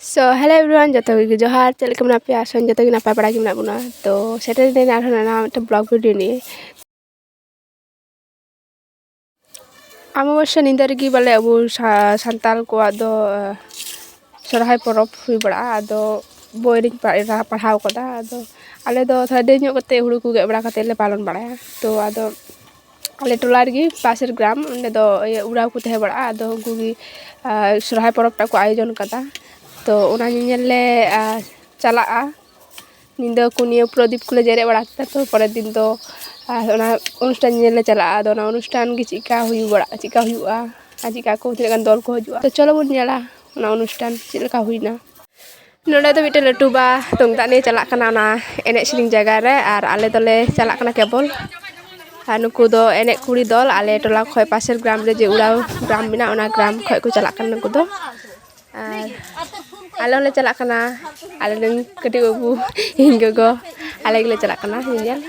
So, hello everyone, joto gi johar, chale kemana pe ason joto gi napa pada gimana guna. To, Saturday din arhon na একটা blog video নিয়ে আমাবস্যা নিন্দা ᱨᱮᱜᱮ ᱵᱟᱞᱮ ᱟᱵᱚ ᱥᱟᱱᱛᱟᱲ ᱠᱚᱣᱟᱜ ᱫᱚ ᱥᱚᱨᱦᱟᱭ ᱯᱚᱨᱚᱵᱽ ᱦᱩᱭ ᱵᱟᱲᱟᱜᱼᱟ᱾ ᱟᱫᱚ ᱵᱳᱭ ᱨᱤᱧ ᱯᱟᱲᱦᱟᱣ ᱠᱟᱫᱟ᱾ ᱟᱫᱚ ᱟᱞᱮ ᱫᱚ ᱛᱷᱚᱲᱟ ᱰᱷᱮᱨ ᱧᱚᱜ ᱠᱟᱛᱮ ᱦᱩᱲᱩ ᱠᱚ ᱜᱮᱫ ᱵᱟᱲᱟ ᱠᱟᱛᱮ ᱞᱮ ᱯᱟᱞᱚᱱ ᱵᱟᱲᱟᱭᱟ᱾ ᱛᱚ ᱟᱫᱚ ᱟᱞᱮ ᱴᱚᱞᱟ ᱨᱮᱜᱮ ᱯᱟᱥᱮᱨ ᱜᱨᱟᱢ ᱚᱸᱰᱮ ᱫᱚ ᱩᱲᱟᱣ ᱠᱚ ᱛᱟᱦᱮᱸ ᱵᱟᱲᱟᱜᱼᱟ᱾ ᱟᱫᱚ ᱩᱱᱠᱩ ᱜᱮ ᱥᱚᱨᱦᱟᱭ ᱯᱚᱨᱚᱵᱽ ᱴᱟᱜ ᱠᱚ ᱟᱭᱳᱡᱚᱱ ᱠᱟᱫᱟ᱾ ᱛᱚ ᱚᱱᱟ ᱧᱮᱧᱮᱞ ᱞᱮ ᱪᱟᱞᱟᱜᱼᱟ᱾ ᱧᱤᱫᱟᱹ ᱠᱚ ᱱᱤᱭᱟᱹ ᱯᱨᱚᱫᱤᱯ ᱠᱚᱞᱮ ᱡᱮᱨᱮᱫ ᱵᱟᱲᱟ ᱠᱮᱫᱟ᱾ ᱛᱚ ᱯᱚᱨᱮᱨ ᱫᱤᱱ ᱫᱚ ᱚᱱᱟ ᱚᱱᱩᱥᱴᱷᱟᱱ ᱧᱮᱧᱮᱞ ᱞᱮ ᱪᱟᱞᱟᱜᱼᱟ᱾ ᱟᱫᱚ ᱚᱱᱟ ᱚᱱᱩᱥᱴᱷᱟᱱ ᱜᱮ ᱪᱮᱫᱠᱟ ᱦᱩᱭᱩᱜᱼᱟ ᱟᱨ ᱪᱮᱫᱠᱟ ᱠᱚ ᱛᱤᱱᱟᱹᱜ ᱜᱟᱱ ᱫᱚᱞ ᱠᱚ ᱦᱤᱡᱩᱜᱼᱟ᱾ ᱛᱚ ᱪᱚᱞᱚ ᱵᱚᱱ ᱧᱮᱞᱟ ᱚᱱᱟ ᱚᱱᱩᱥᱴᱷᱟᱱ ᱪᱮᱫ ᱞᱮᱠᱟ ᱦᱩᱭᱱᱟ᱾ ᱱᱚᱰᱮ ᱫᱚ ᱢᱤᱫᱴᱮᱱ ᱞᱟᱹᱴᱩ ᱵᱟ ᱛᱩᱢᱫᱟᱜ ᱱᱤᱭᱮ ᱪᱟᱞᱟᱜ ᱠᱟᱱᱟ ᱚᱱᱟ ᱮᱱᱮᱡ ᱥᱮᱨᱮᱧ ᱡᱟᱭᱜᱟ ᱨᱮ, ᱟᱨ ᱟᱞᱮ ᱫᱚᱞᱮ ᱪᱟᱞᱟᱜ ᱠᱟᱱᱟ ᱠᱮᱵᱚᱞ᱾ ᱟᱨ ᱱᱩᱠᱩ ᱫᱚ ᱮᱱᱮᱡ ᱠᱩᱲᱤ ᱫᱚᱞ ᱟᱞᱮ ᱴᱚᱞᱟ ᱠᱷᱚᱡ ᱯᱟᱥᱮᱨ ᱜᱨᱟᱢ ᱨᱮ ᱡᱮ ᱩᱲᱟᱣ ᱜᱨᱟᱢ ᱢᱮᱱᱟᱜᱼᱟ ᱚᱱᱟ ᱜᱨᱟᱢ ᱠᱷᱚᱡ ᱠᱚ ᱪᱟᱞᱟᱜ ᱠᱟᱱᱟ ᱱᱩᱠᱩ ᱫᱚ᱾ ᱟᱨ ᱟᱞᱮ ᱦᱚᱸᱞᱮ ᱪᱟᱞᱟᱜ ᱠᱟᱱᱟ, ᱟᱞᱮ ᱨᱮᱱ ᱠᱟᱹᱴᱤᱡ ᱵᱟᱹᱵᱩ ᱤᱧ ᱜᱚᱜᱚ ᱟᱞᱮ ᱜᱮᱞᱮ ᱪᱟᱞᱟᱜ ᱠᱟᱱᱟ ᱧᱮᱧᱮᱞ᱾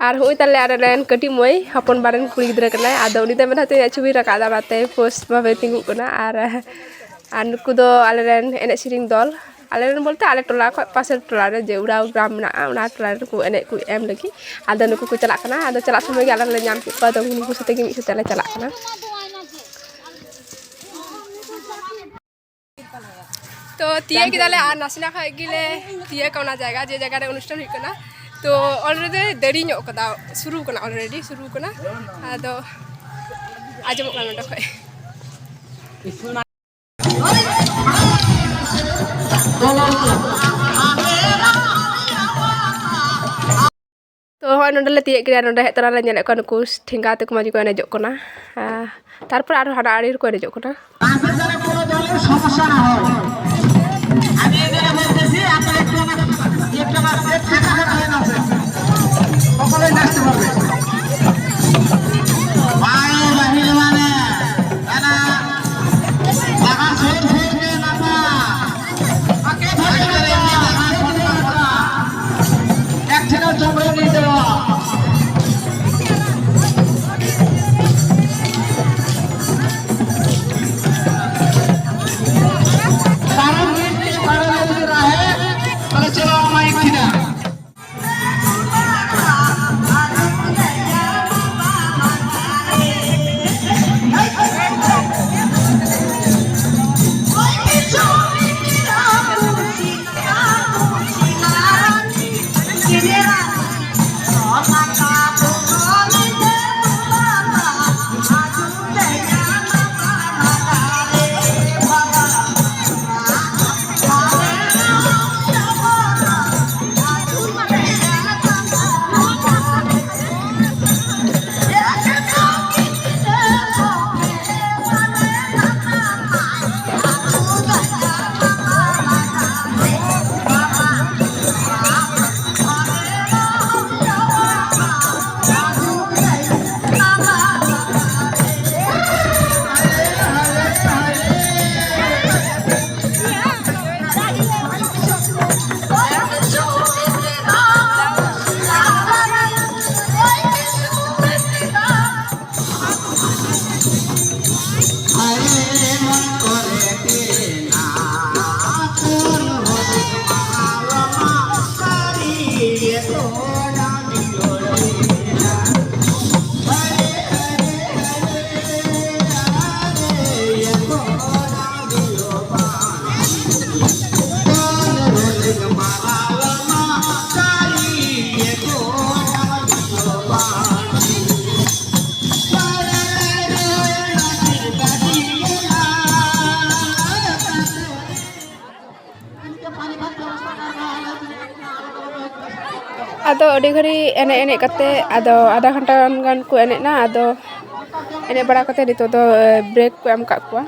ᱟᱨ ᱦᱩᱭ ᱛᱟᱞᱮ ᱟᱞᱮ ᱨᱮᱱ ᱠᱟᱹᱴᱤᱡ ᱢᱟᱹᱭ ᱦᱚᱯᱚᱱ ᱵᱟᱨᱮᱱ ᱠᱩᱲᱤ ᱜᱤᱫᱽᱨᱟᱹ ᱠᱟᱱᱟᱭ᱾ ᱟᱫᱚ ᱩᱱᱤ ᱫᱚ ᱢᱮᱱᱟ ᱛᱮ ᱪᱷᱚᱵᱤ ᱨᱟᱠᱟᱵ ᱫᱟ, ᱚᱱᱟᱛᱮ ᱯᱳᱥᱴ ᱵᱷᱟᱵᱮ ᱛᱤᱸᱜᱩᱜ ᱠᱟᱱᱟ᱾ ᱟᱨ ᱱᱩᱠᱩ ᱫᱚ ᱟᱞᱮ ᱨᱮᱱ ᱮᱱᱮᱡ ᱥᱮᱨᱮᱧ ᱫᱚᱞ, ᱟᱞᱮ ᱨᱮᱱ ᱵᱚᱞᱛᱮ ᱟᱞᱮ ᱴᱚᱞᱟ ᱠᱷᱚᱡ ᱯᱟᱥᱮᱨ ᱴᱚᱞᱟ ᱨᱮ ᱡᱮ ᱩᱲᱟᱣ ᱜᱨᱟᱢ ᱢᱮᱱᱟᱜᱼᱟ ᱚᱱᱟ ᱴᱚᱞᱟ ᱨᱮ ᱮᱱᱮᱡ ᱠᱚ ᱮᱢ ᱞᱟᱹᱜᱤᱫ᱾ ᱟᱫᱚ ᱱᱩᱠᱩ ᱠᱚ ᱪᱟᱞᱟᱜ ᱠᱟᱱᱟ᱾ ᱟᱫᱚ ᱪᱟᱞᱟᱜ ᱥᱚᱢᱚᱭ ᱜᱮ ᱟᱞᱮ ᱞᱮ ᱧᱟᱢ ᱠᱮᱫ ᱠᱚᱣᱟ᱾ ᱟᱫᱚ ᱩᱱᱠᱩ ᱥᱟᱛᱮ ᱜᱮ ᱢᱤᱫ ᱥᱟᱛᱮ ᱞᱮ ᱪᱟᱞᱟᱜ ᱠᱟᱱᱟ᱾ तो तिये किदाले आर नासिना खा गिले तिये कौना जगह जे जगह रे अनुष्ठान हुई कना। तो ऑलरेडी देरी ᱧᱚᱜ कदा शुरू कना, ऑलरेडी शुरू कना। आदो आजमक कना नोडे खय तो हय नोडे ले तिये किदा नोडे हेतरा ले नेले कन कुस ठेंगा ते कुमाजी को एनेजो कना। तारपर आरो हाडा आड़ी को एनेजो कना। समस्या ना हो আমি এখানে বলতেছি আপনারা একটু আমার সেট থেকে হয়ে না সকলে নাচতে পারবে। ভাই বাহির মানে এনা লাগা সেট থেকে নাচা আকে ধরে ধরে লাগা সেট করা এক ছেলে জমরে নিয়ে দেওয়া। ᱟᱫᱚ ᱟᱹᱰᱤ ᱜᱷᱟᱹᱲᱤ ᱮᱱᱮᱡ ᱠᱟᱛᱮ ᱟᱫᱚ ᱟᱫᱷᱟ ᱜᱷᱚᱱᱴᱟ ᱜᱟᱱ ᱠᱚ ᱮᱱᱮᱡ ᱱᱟ। ᱟᱫᱚ एने बड़ा कते नितो दो ब्रेक को एम का कुआ।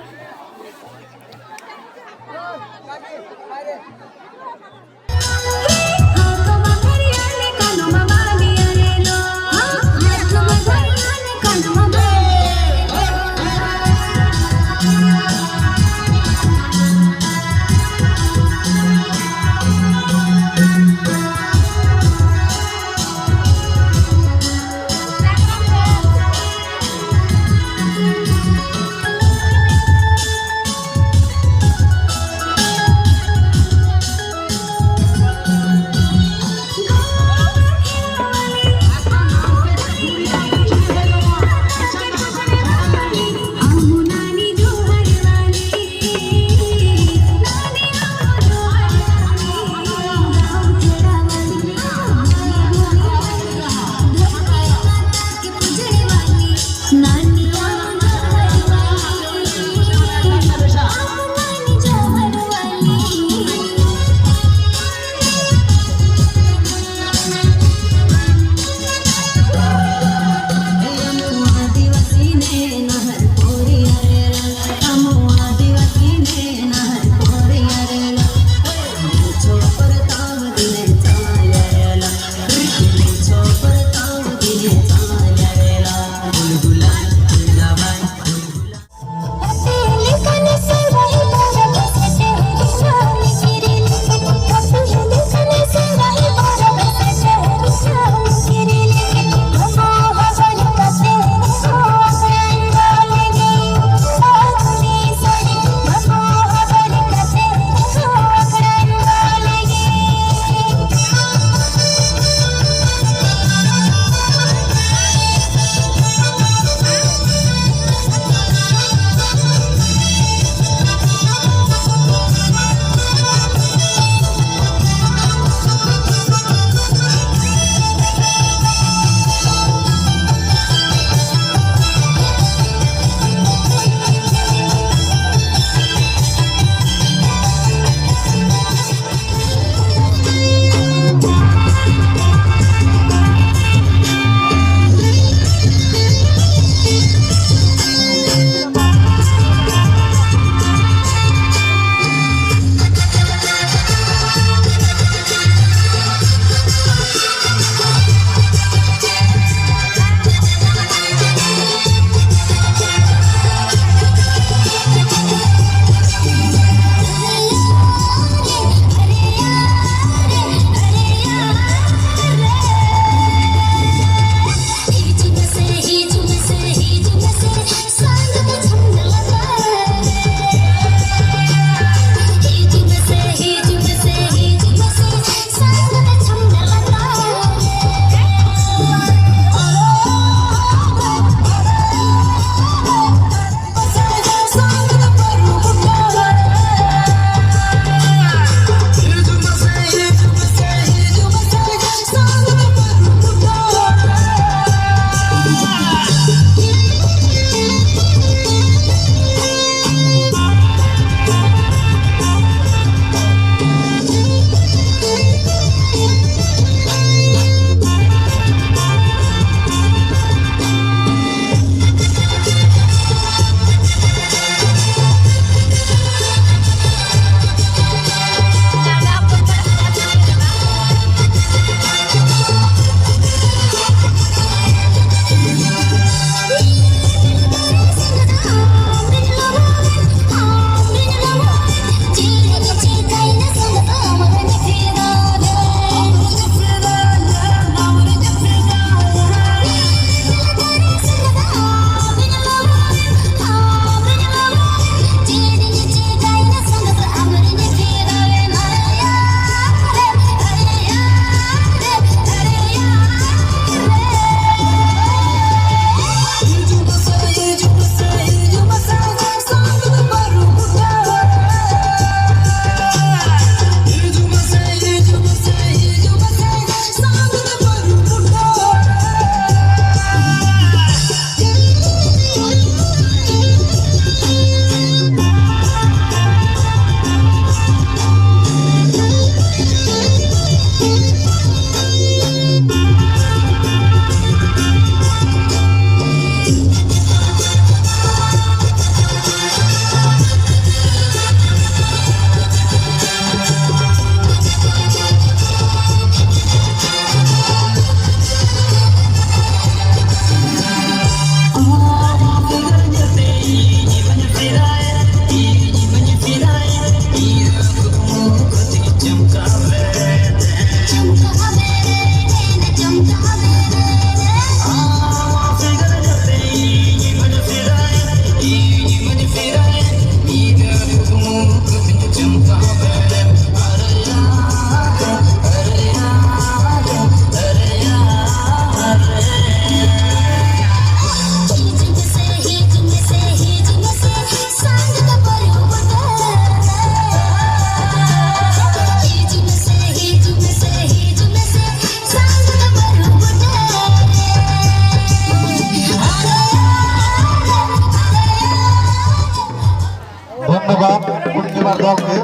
ধন্যবাদ পূর্ণিমার দলকে।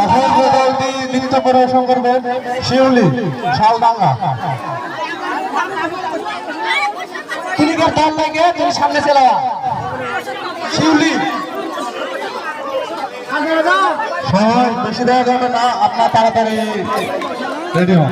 অসংখ্য দলটি নৃত্য পরিবেশন করবে শিউলি শালডাঙ্গা। তুমি দল থেকে তুমি সামনে চলে শিউলি সময় বেশি দেওয়া যাবে না, আপনার তাড়াতাড়ি রেডি হন।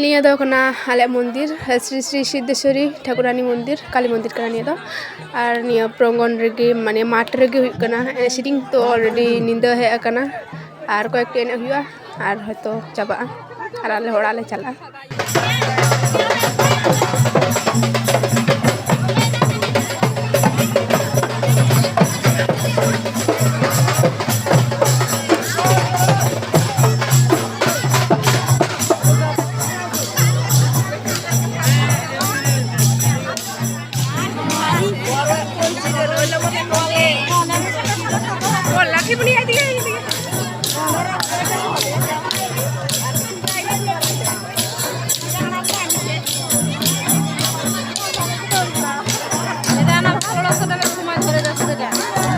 ᱱᱤᱭᱟᱹ ᱫᱚ ᱠᱟᱱᱟ ᱟᱞᱮ ᱢᱚᱱᱫᱤᱨ ᱥᱨᱤ ᱥᱨᱤ ᱥᱤद्धᱮᱥᱥᱚᱨী ᱴᱷᱟকুᱨᱟᱱᱤ ᱢᱚᱱᱫᱤर ᱠᱟᱞᱤ ᱢᱚᱱᱫᱤर ᱠᱟᱱᱟ ᱱᱤᱭᱟᱹ ᱫᱚ ᱟᱨ ᱱᱤᱭᱟᱹ ᱯᱨᱚᱝᱜᱚᱱ ᱨᱮᱜᱮ ᱢᱟᱱᱮ ᱢᱟᱴ ᱨᱮᱜᱮ ᱦᱩᱭᱩᱜ ᱠᱟᱱᱟ ᱮᱱᱮᱡ ᱥᱮᱨᱮᱧ ᱛᱚ ᱚᱞᱨᱮᱰᱤ ᱧᱤᱫᱟᱹ ᱦᱮᱡ ᱟᱠᱟᱱᱟ ᱟᱨ ᱠᱚᱭᱮᱠᱴᱤ ᱮᱱᱮᱡ ᱦᱩᱭᱩᱜᱼᱟ ᱟᱨ ᱦᱚᱭᱛᱳ ᱪᱟᱵᱟᱜᱼᱟ ᱟᱨ ᱟᱞᱮ ᱚᱲᱟᱜ ᱞᱮ ᱪᱟᱞᱟᱜᱼᱟ।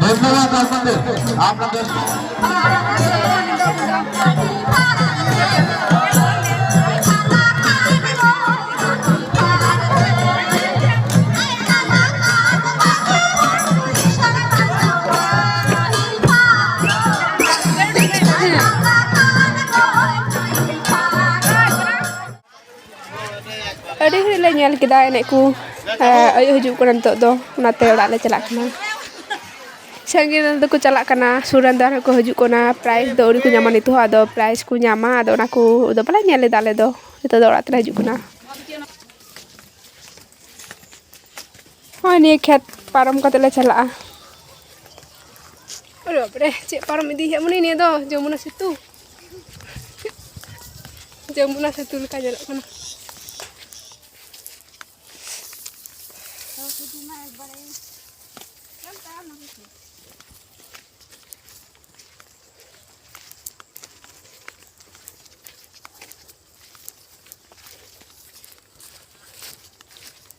ধন্যবাদ আপনাদের আপনাদের ᱟᱹᱰᱤ ᱜᱷᱟᱹᱲᱤᱡ ᱞᱮ ᱧᱮᱞ ᱠᱮᱫᱟ ᱮᱱᱮᱡ ᱠᱚ ᱟᱭᱩᱵ ᱦᱤᱡᱩᱜ ᱠᱟᱱᱟ ᱱᱤᱛᱚᱜ ᱫᱚ ᱚᱱᱟᱛᱮ ᱚᱲᱟᱜ ᱞᱮ ᱪᱟᱞᱟᱜ ᱠᱟᱱᱟ ᱥᱟᱺᱜᱤᱧ ᱨᱮᱱ ᱫᱚᱠᱚ ᱪᱟᱞᱟᱜ ᱠᱟᱱᱟ ᱥᱩᱨ ᱨᱮᱱ ᱫᱚ ᱟᱨᱦᱚᱸ ᱠᱚ ᱦᱤᱡᱩᱜ ᱠᱟᱱᱟ ᱯᱨᱟᱭᱤᱡᱽ ᱫᱚ ᱟᱹᱣᱨᱤ ᱠᱚ ᱧᱟᱢᱟ ᱱᱤᱛᱚᱜ ᱦᱚᱸ ᱟᱫᱚ ᱯᱨᱟᱭᱤᱡᱽ ᱠᱚ ᱧᱟᱢᱟ ᱟᱫᱚ ᱚᱱᱟ ᱠᱚ ᱫᱚ ᱵᱟᱞᱮ ᱧᱮᱞ ᱞᱮᱫᱟ ᱟᱞᱮ ᱫᱚ ᱱᱤᱛᱚᱜ ᱫᱚ ᱚᱲᱟᱜ ᱛᱮᱞᱮ ᱦᱤᱡᱩᱜ ᱠᱟᱱᱟ ᱦᱳᱭ ᱱᱤᱭᱟᱹ ᱠᱷᱮᱛ ᱯᱟᱨᱚᱢ ᱠᱟᱛᱮ ᱞᱮ ᱪᱟᱞᱟᱜᱼᱟ ᱵᱟᱯᱨᱮ ᱪᱮᱫ ᱯᱟᱨᱚᱢ ᱤᱫᱤ ᱦᱮᱡ ᱢᱟᱱᱮ ᱱᱤᱭᱟᱹ ᱫᱚ ᱡᱚᱢᱩᱱᱟ ᱥᱮᱛᱩ ᱡᱚᱢᱩᱱᱟ ᱥᱮᱛᱩ ᱞᱮᱠᱟ ᱧᱮᱞᱚᱜ ᱠᱟᱱᱟ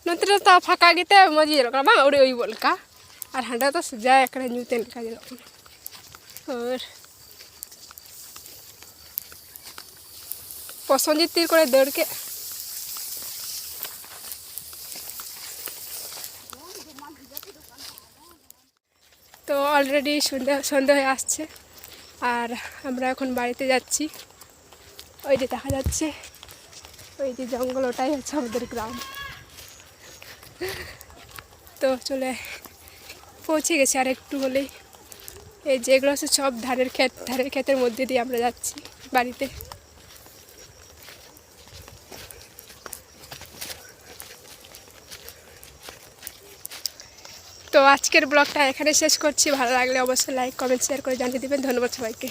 ᱱᱚᱛᱮ ᱫᱚ ᱯᱷᱟᱸᱠᱟ ᱜᱮᱛᱮ ᱢᱚᱡᱽ ᱧᱮᱞᱚᱜ ᱠᱟᱱᱟ ᱵᱟᱝ ᱟᱹᱣᱲᱤ ᱟᱹᱭᱩᱵᱚᱜ ᱞᱮᱠᱟ ᱟᱨ ᱦᱟᱸᱰᱮ ᱫᱚ ᱥᱟᱡᱟ ᱮᱠᱲᱮ ᱧᱩᱛᱮᱱ ᱞᱮᱠᱟ ᱧᱮᱞᱚᱜ ᱠᱟᱱᱟ ᱟᱨ পছন্দের তীর করে দৌড়কে তো অলরেডি সন্ধ্যা হয়ে আসছে আর আমরা এখন বাড়িতে যাচ্ছি ওই যে দেখা যাচ্ছে ওই যে জঙ্গল ওটাই হচ্ছে আমাদের গ্রাম তো চলে পৌঁছে গেছি আর একটু হলেই এই যেগুলো হচ্ছে সব ধানের ক্ষেতের মধ্যে দিয়ে আমরা যাচ্ছি বাড়িতে তো আজকের ব্লগটা এখানে শেষ করছি ভালো লাগলে অবশ্যই লাইক কমেন্ট শেয়ার করে জানিয়ে দিবেন ধন্যবাদ সবাইকে